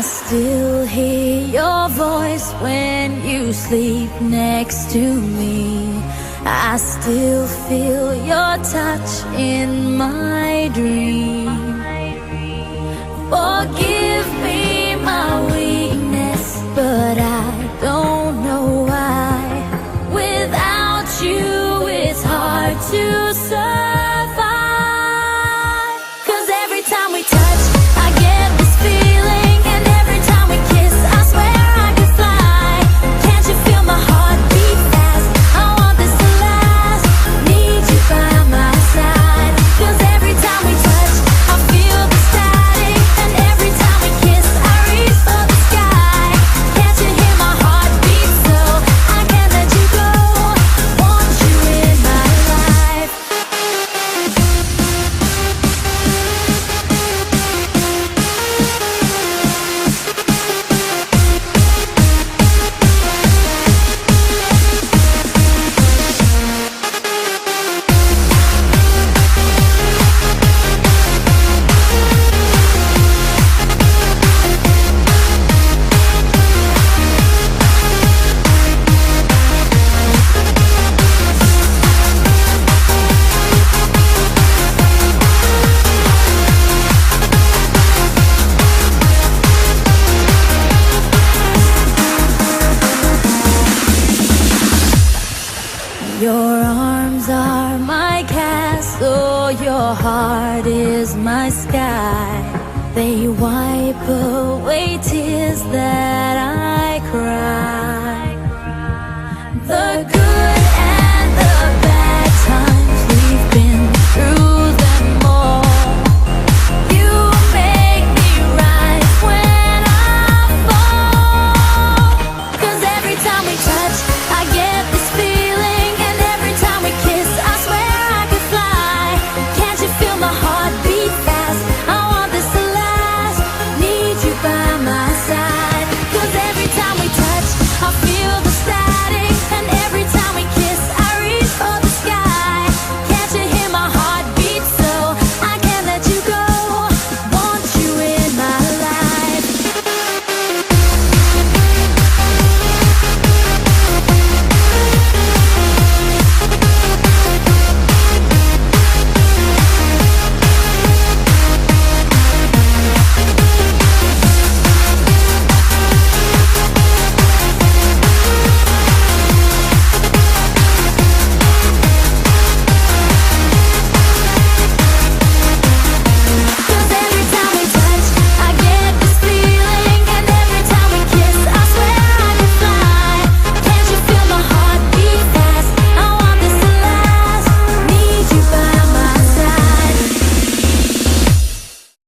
I still hear your voice when you sleep next to me. I still feel your touch in my dream. Forgive me my weakness, but I don't know why. Without you, it's hard to survive. 'Cause every time we touch, I get this feeling, and every time we kiss, I swear I could fly. Can't you feel my heart beat fast? I want this to last. Need you by my side. 'Cause every time we touch, I feel the static, and every time we kiss, I reach for the sky. Can't you hear my heart beat? So I can't let you go. Want you in my life. Your arms are my castle, your heart is my sky. They wipe away tears that I cry. The good